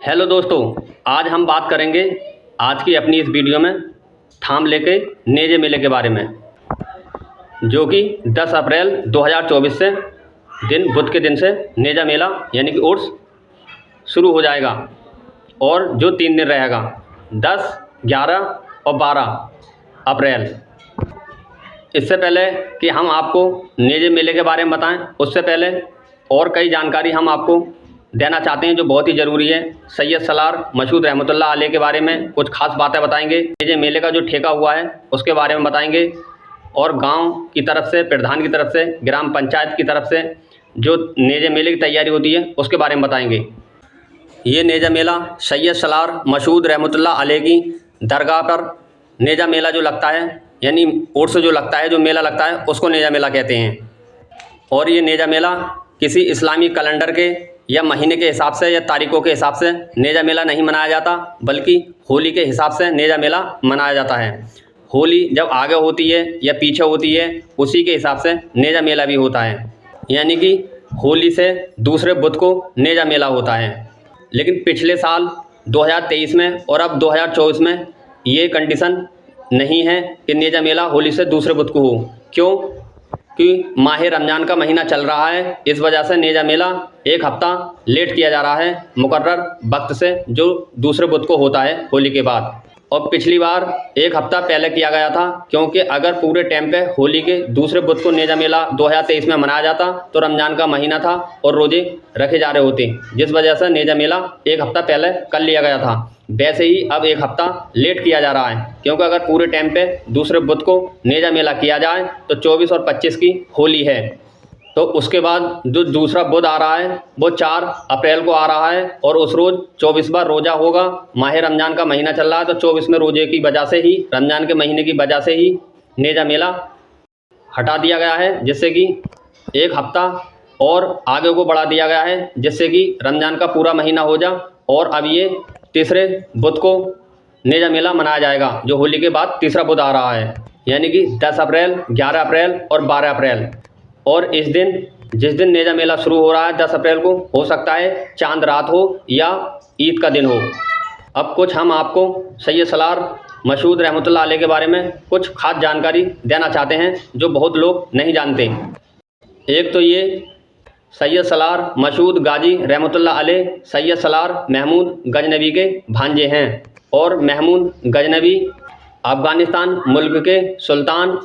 Hello दोस्तों, आज हम बात करेंगे आज की अपनी इस वीडियो में थामले के नेजे मेले के बारे में, जो कि 10 अप्रैल 2024 से बुध के दिन से नेजा मेला यानी कि उर्स शुरू हो जाएगा और जो 3 दिन रहेगा 10, 11 और 12 अप्रैल। इससे पहले कि हम आपको नेजे मेले के बारे में बताएं, उससे पहले और कई जानकारी हम आपको देना चाहते हैं जो बहुत ही ज़रूरी है। सैयद सलार मशहूद रहमतुल्लाह अलैह के बारे में कुछ खास बातें बताएंगे। नेजे मेले का जो ठेका हुआ है उसके बारे में बताएंगे और गांव की तरफ से, प्रधान की तरफ से, ग्राम पंचायत की तरफ से जो नेजे मेले की तैयारी होती है उसके बारे में बताएंगे। ये नेजा मेला सैयद सलार मशहूद रहमतुल्लाह अलैह की दरगाह पर नेजा मेला जो लगता है, यानी उर्स जो लगता है, जो मेला लगता है, उसको नेजा मेला कहते हैं। और ये नेजा मेला किसी इस्लामी कैलेंडर के या महीने के हिसाब से या तारीखों के हिसाब से नेजा मेला नहीं मनाया जाता, बल्कि होली के हिसाब से नेजा मेला मनाया जाता है। होली जब आगे होती है या पीछे होती है, उसी के हिसाब से नेजा मेला भी होता है, यानी कि होली से दूसरे बुध को नेजा मेला होता है। लेकिन पिछले साल 2023 में और अब 2024 में ये कंडीशन नहीं है कि नेजा मेला होली से दूसरे बुध को हो। क्यों? कि माह रमज़ान का महीना चल रहा है, इस वजह से नेजा मेला एक हफ़्ता लेट किया जा रहा है मुकर्रर वक्त से, जो दूसरे बुध को होता है होली के बाद। और पिछली बार एक हफ़्ता पहले किया गया था, क्योंकि अगर पूरे टाइम पे होली के दूसरे बुध को नेजा मेला 2023 में मनाया जाता तो रमज़ान का महीना था और रोज़े रखे जा रहे होते, जिस वजह से नेजा मेला एक हफ़्ता पहले कर लिया गया था। वैसे ही अब एक हफ़्ता लेट किया जा रहा है, क्योंकि अगर पूरे टाइम पे दूसरे बुध को नेजा मेला किया जाए तो 24 और 25 की होली है, तो उसके बाद जो दूसरा बुध आ रहा है वो 4 अप्रैल को आ रहा है और उस रोज़ 24वां रोज़ा होगा। माह रमज़ान का महीना चल रहा है तो 24वें रोज़े की वजह से ही, रमज़ान के महीने की वजह से ही नेजा मेला हटा दिया गया है, जिससे कि एक हफ़्ता और आगे को बढ़ा दिया गया है, जिससे कि रमज़ान का पूरा महीना हो जा। और अब ये तीसरे बुध को नेजा मेला मनाया जाएगा, जो होली के बाद तीसरा बुध आ रहा है, यानी कि 10 अप्रैल, 11 अप्रैल और 12 अप्रैल। और इस दिन, जिस दिन नेजा मेला शुरू हो रहा है 10 अप्रैल को, हो सकता है चांद रात हो या ईद का दिन हो। अब कुछ हम आपको सैयद सलार मशहूद रहमतुल्लाह अलैह के बारे में कुछ खास जानकारी देना चाहते हैं जो बहुत लोग नहीं जानते। एक तो ये सैयद सलार मशहूद गाजी रहमतुल्लाह अलैह सैयद सलार महमूद गजनबी के भांजे हैं, और महमूद गजनबी अफ़गानिस्तान मुल्क के सुल्तान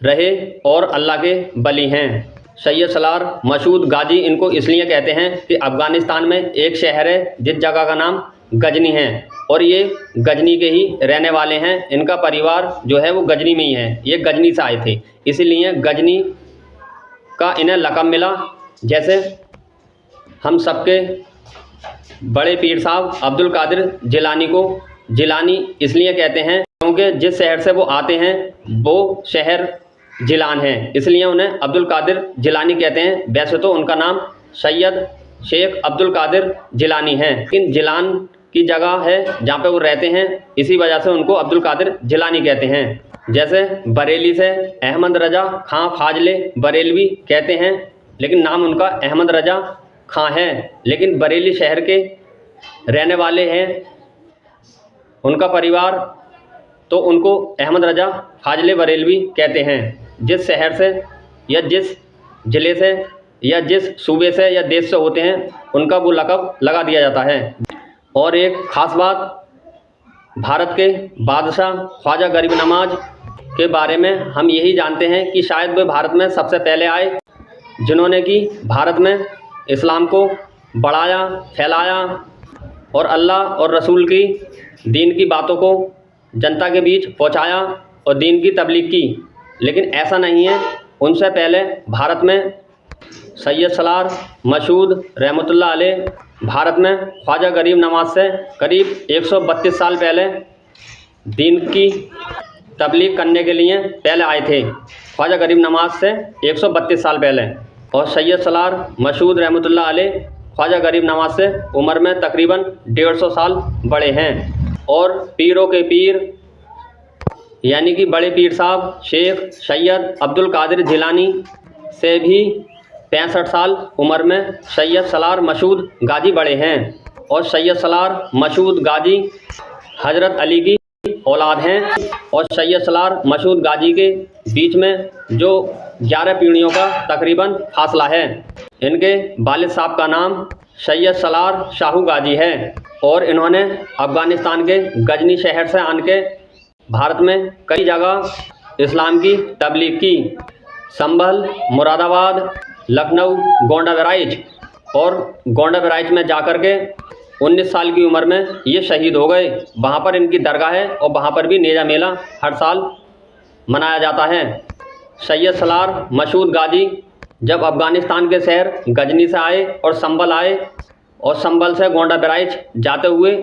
रहे और अल्लाह के बली हैं। सैयद सलार मशहूद गाजी इनको इसलिए कहते हैं कि अफ़गानिस्तान में एक शहर है जिस जगह का नाम गजनी है, और ये गजनी के ही रहने वाले हैं। इनका परिवार जो है वो गजनी में ही है, ये गजनी से आए थे, इसीलिए गजनी का इन्हें लक़ब मिला। जैसे हम सबके बड़े पीर साहब अब्दुल कादिर जिलानी को जिलानी इसलिए कहते हैं क्योंकि जिस शहर से वो आते हैं वो शहर जिलान है, इसलिए उन्हें अब्दुल कादिर जिलानी कहते हैं। वैसे तो उनका नाम सैयद शेख अब्दुल कादिर जिलानी है, लेकिन जिलान की जगह है जहाँ पे वो रहते हैं, इसी वजह से उनको अब्दुल कादिर जिलानी कहते हैं। जैसे बरेली से अहमद रजा खां फाजले बरेलवी कहते हैं, लेकिन नाम उनका अहमद रजा खां है, लेकिन बरेली शहर के रहने वाले हैं उनका परिवार, तो उनको अहमद रजा फाजले बरेलवी कहते हैं। जिस शहर से या जिस ज़िले से या जिस सूबे से या देश से होते हैं, उनका वो लक़ब लगा दिया जाता है। और एक ख़ास बात, भारत के बादशाह ख्वाजा गरीब नवाज के बारे में हम यही जानते हैं कि शायद वे भारत में सबसे पहले आए, जिन्होंने कि भारत में इस्लाम को बढ़ाया, फैलाया और अल्लाह और रसूल की दीन की बातों को जनता के बीच पहुंचाया और दीन की तबलीग की। लेकिन ऐसा नहीं है, उनसे पहले भारत में सैयद सलार मशहूद रहमतुल्लाह अलैह भारत में ख्वाजा गरीब नवाज से करीब 132 साल पहले दीन की तबलीग करने के लिए पहले आए थे। ख्वाजा गरीब नवाज से 132 साल पहले। और सैयद सलार मशहूद रहमतुल्लाह अलैह ख्वाजा गरीब नवाज से उम्र में तकरीबन 150 साल बड़े हैं। और पीरों के पीर यानी कि बड़े पीर साहब शेख सैयद अब्दुल कादिर जिलानी से भी 65 साल उम्र में सैयद सलार मशहूद गाजी बड़े हैं। और सैयद सलार मसूद गाजी हज़रत अली की औलाद हैं। और सैयद सलार मसूद गाजी के बीच में जो 11 पीढ़ियों का तकरीबन फासला है। इनके वालिद साहब का नाम सैयद सलार शाहू गाजी है और इन्होंने अफ़गानिस्तान के गजनी शहर से आन के भारत में कई जगह इस्लाम की तबलीग की। संभल, मुरादाबाद, लखनऊ, गोंडा बहराइच और गोंडा बहराइच में जाकर के 19 साल की उम्र में ये शहीद हो गए। वहाँ पर इनकी दरगाह है और वहाँ पर भी नेजा मेला हर साल मनाया जाता है। सैयद सलार मसूद गाजी जब अफ़गानिस्तान के शहर गजनी से आए और संभल आए और संभल से गोंडा बहराइच जाते हुए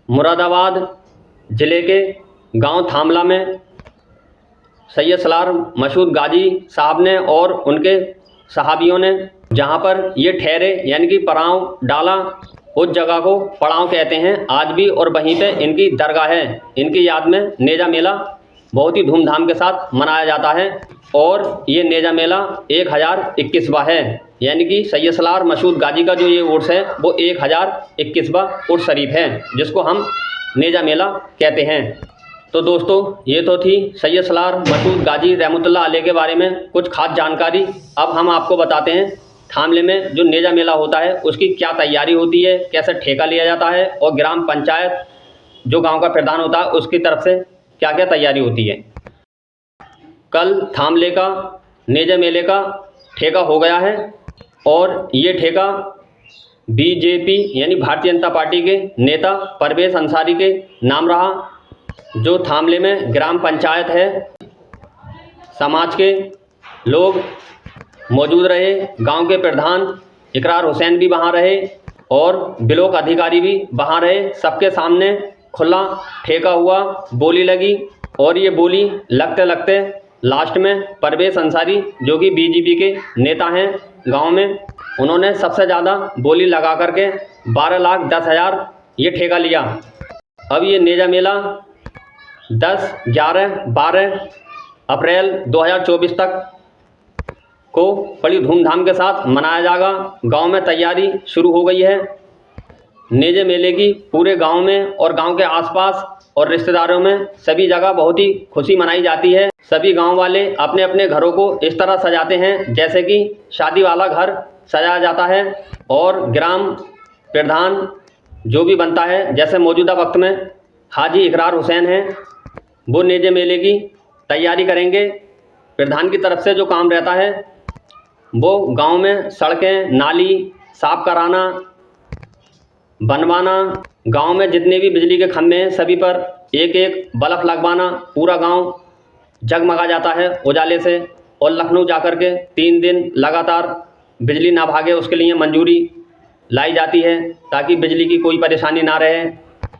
मुरादाबाद ज़िले के गांव थामला में सैयद सलार मसूद गाजी साहब ने और उनके सहाबियों ने जहां पर ये ठहरे यानी कि पड़ाव डाला, उस जगह को पड़ाव कहते हैं आज भी। और वहीं पे इनकी दरगाह है। इनकी याद में नेजा मेला बहुत ही धूमधाम के साथ मनाया जाता है और ये नेजा मेला 1021वां है। यानी कि सैयद सलार मसूद गाजी का जो ये उर्स है वो 1021वां उर्स शरीफ है, जिसको हम नेजा मेला कहते हैं। तो दोस्तों, ये तो थी सैयद सलार मसूद गाजी रहमतुल्लाह अलैह के बारे में कुछ खास जानकारी। अब हम आपको बताते हैं थामले में जो नेजा मेला होता है उसकी क्या तैयारी होती है, कैसे ठेका लिया जाता है और ग्राम पंचायत जो गांव का प्रधान होता है उसकी तरफ से क्या क्या तैयारी होती है। कल थामले का नेजा मेले का ठेका हो गया है और ये ठेका बीजेपी यानी भारतीय जनता पार्टी के नेता परवेज़ अंसारी के नाम रहा। जो थामले में ग्राम पंचायत है, समाज के लोग मौजूद रहे, गांव के प्रधान इकरार हुसैन भी वहां रहे और ब्लॉक अधिकारी भी वहां रहे। सबके सामने खुला ठेका हुआ, बोली लगी और ये बोली लगते लगते लास्ट में परवेज़ अंसारी जो कि बीजेपी के नेता हैं गांव में, उन्होंने सबसे ज़्यादा बोली लगा करके 12,10,000 ये ठेका लिया। अब ये नेजा मेला 10, 11, 12 अप्रैल 2024 तक को बड़ी धूमधाम के साथ मनाया जाएगा। गांव में तैयारी शुरू हो गई है। नेजे मेले की पूरे गांव में और गांव के आसपास और रिश्तेदारों में सभी जगह बहुत ही खुशी मनाई जाती है। सभी गांव वाले अपने अपने घरों को इस तरह सजाते हैं जैसे कि शादी वाला घर सजाया जाता है और ग्राम प्रधान जो भी बनता है, जैसे मौजूदा वक्त में हाजी इकरार हुसैन हैं, वो नेजे मेले की तैयारी करेंगे। प्रधान की तरफ से जो काम रहता है वो गांव में सड़कें नाली साफ कराना, बनवाना, गांव में जितने भी बिजली के खंभे हैं सभी पर एक एक बल्ब लगवाना। पूरा गांव जगमगा जाता है उजाले से और लखनऊ जाकर के 3 दिन लगातार बिजली ना भागे उसके लिए मंजूरी लाई जाती है ताकि बिजली की कोई परेशानी ना रहे।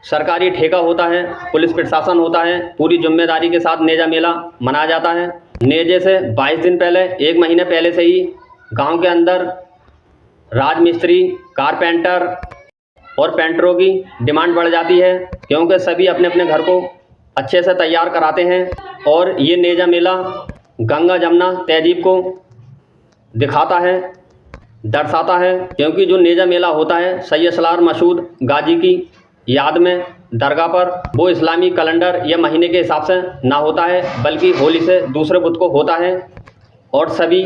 सरकारी ठेका होता है, पुलिस प्रशासन होता है, पूरी जिम्मेदारी के साथ नेजा मेला मनाया जाता है। नेजे से 22 दिन पहले, 1 महीने पहले से ही गांव के अंदर राजमिस्त्री, कारपेंटर और पेंटरों की डिमांड बढ़ जाती है क्योंकि सभी अपने अपने घर को अच्छे से तैयार कराते हैं। और ये नेजा मेला गंगा जमुना तहजीब को दिखाता है, दर्शाता है, क्योंकि जो नेजा मेला होता है सैयद सलार मसूद गाजी की याद में दरगाह पर, वो इस्लामी कैलेंडर या महीने के हिसाब से ना होता है बल्कि होली से दूसरे बुध को होता है। और सभी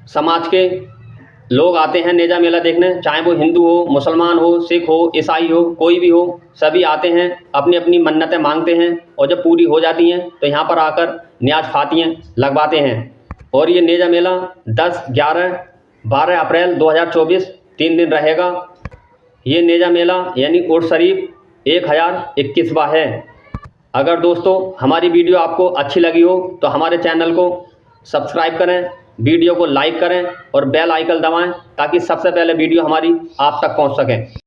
समाज के लोग आते हैं नेजा मेला देखने, चाहे वो हिंदू हो, मुसलमान हो, सिख हो, ईसाई हो, कोई भी हो, सभी आते हैं, अपनी अपनी मन्नतें मांगते हैं और जब पूरी हो जाती हैं तो यहाँ पर आकर नियाज फातियाँ लगवाते हैं। और ये नेजा मेला 10, 11, 12 अप्रैल 2024 3 दिन रहेगा। ये नेजा मेला यानी उर्स शरीफ 1021वां है। अगर दोस्तों हमारी वीडियो आपको अच्छी लगी हो तो हमारे चैनल को सब्सक्राइब करें, वीडियो को लाइक करें और बेल आइकन दबाएं ताकि सबसे पहले वीडियो हमारी आप तक पहुंच सके।